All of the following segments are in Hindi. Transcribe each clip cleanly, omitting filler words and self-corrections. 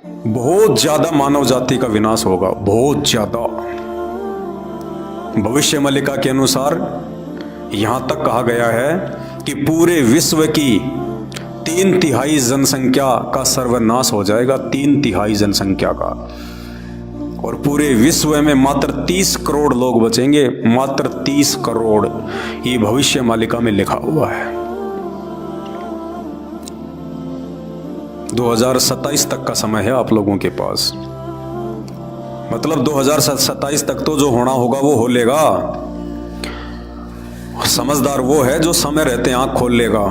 बहुत ज्यादा मानव जाति का विनाश होगा, बहुत ज्यादा। भविष्य मल्लिका के अनुसार यहां तक कहा गया है कि पूरे विश्व की 3/3 जनसंख्या का सर्वनाश हो जाएगा, 3/3 जनसंख्या का। और पूरे विश्व में मात्र 30 करोड़ लोग बचेंगे, मात्र 30 करोड़। ये भविष्य मालिका में लिखा हुआ है। 2027 तक का समय है आप लोगों के पास, मतलब 2027 तक तो जो होना होगा वो हो लेगा। समझदार वो है जो समय रहते आंख खोल लेगा,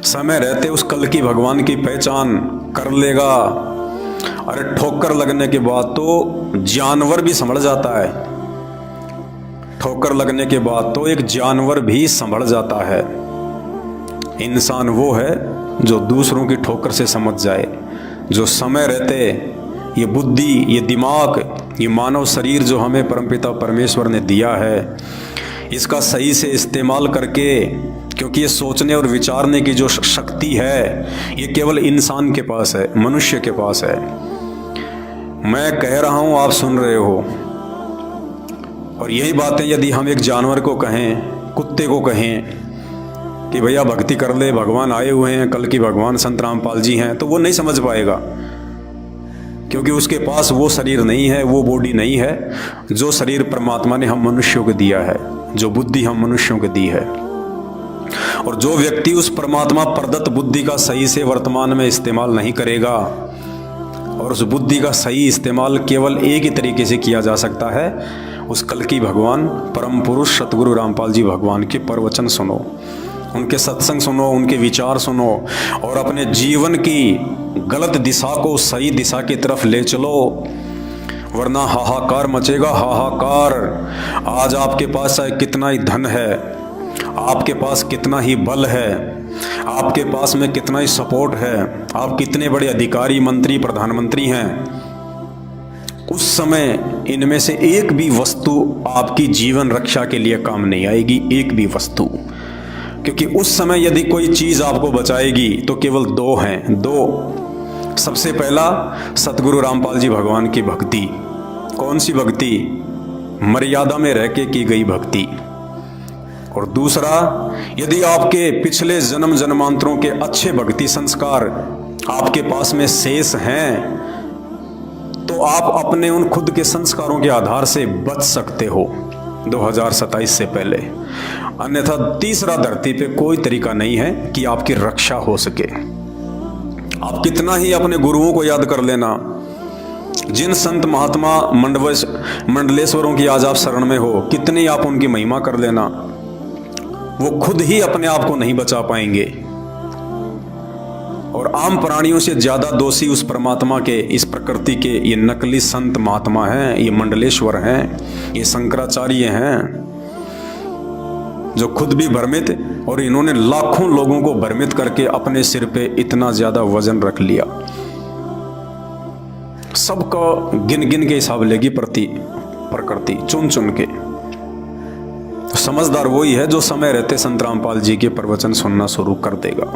समय रहते उस कल की भगवान की पहचान कर लेगा। अरे ठोकर लगने के बाद तो जानवर भी संभल जाता है, ठोकर लगने के बाद तो एक जानवर भी संभल जाता है। इंसान वो है जो दूसरों की ठोकर से समझ जाए, जो समय रहते ये बुद्धि, ये दिमाग, ये मानव शरीर जो हमें परमपिता परमेश्वर ने दिया है, इसका सही से इस्तेमाल करके, क्योंकि ये सोचने और विचारने की जो शक्ति है ये केवल इंसान के पास है, मनुष्य के पास है। मैं कह रहा हूं, आप सुन रहे हो। और यही बातें यदि हम एक जानवर को कहें, कुत्ते को कहें कि भैया भक्ति कर ले, भगवान आए हुए हैं, कल की भगवान संत रामपाल जी हैं, तो वो नहीं समझ पाएगा, क्योंकि उसके पास वो शरीर नहीं है, वो बॉडी नहीं है जो शरीर परमात्मा ने हम मनुष्यों को दिया है, जो बुद्धि हम मनुष्यों को दी है। और जो व्यक्ति उस परमात्मा प्रदत्त बुद्धि का सही से वर्तमान में इस्तेमाल नहीं करेगा, और उस बुद्धि का सही इस्तेमाल केवल एक ही तरीके से किया जा सकता है, उस कल की भगवान परम पुरुष सतगुरु रामपाल जी भगवान के प्रवचन सुनो, उनके सत्संग सुनो, उनके विचार सुनो, और अपने जीवन की गलत दिशा को सही दिशा की तरफ ले चलो, वरना हाहाकार मचेगा, हाहाकार। आज आपके पास चाहे कितना ही धन है, आपके पास कितना ही बल है, आपके पास में कितना ही सपोर्ट है, आप कितने बड़े अधिकारी, मंत्री, प्रधानमंत्री हैं, उस समय इनमें से एक भी वस्तु आपकी जीवन रक्षा के लिए काम नहीं आएगी, एक भी वस्तु। क्योंकि उस समय यदि कोई चीज आपको बचाएगी तो केवल दो हैं, दो। सबसे पहला सतगुरु रामपाल जी भगवान की भक्ति। कौन सी भक्ति? मर्यादा में रह के की गई भक्ति। और दूसरा, यदि आपके पिछले जन्म जन्मांतरों के अच्छे भक्ति संस्कार आपके पास में शेष हैं, तो आप अपने उन खुद के संस्कारों के आधार से बच सकते हो 2027 से पहले। अन्यथा तीसरा धरती पे कोई तरीका नहीं है कि आपकी रक्षा हो सके। आप कितना ही अपने गुरुओं को याद कर लेना, जिन संत महात्मा मंडलेश्वरों की आज आप शरण में हो, कितनी आप उनकी महिमा कर लेना, वो खुद ही अपने आप को नहीं बचा पाएंगे। और आम प्राणियों से ज्यादा दोषी उस परमात्मा के, इस प्रकृति के ये नकली संत महात्मा हैं, ये मंडलेश्वर हैं, ये शंकराचार्य हैं, जो खुद भी भ्रमित, और इन्होंने लाखों लोगों को भ्रमित करके अपने सिर पे इतना ज्यादा वजन रख लिया। सबका गिन गिन के हिसाब लेगी प्रकृति, चुन चुन के। समझदार वही है जो समय रहते संत रामपाल जी के प्रवचन सुनना शुरू कर देगा।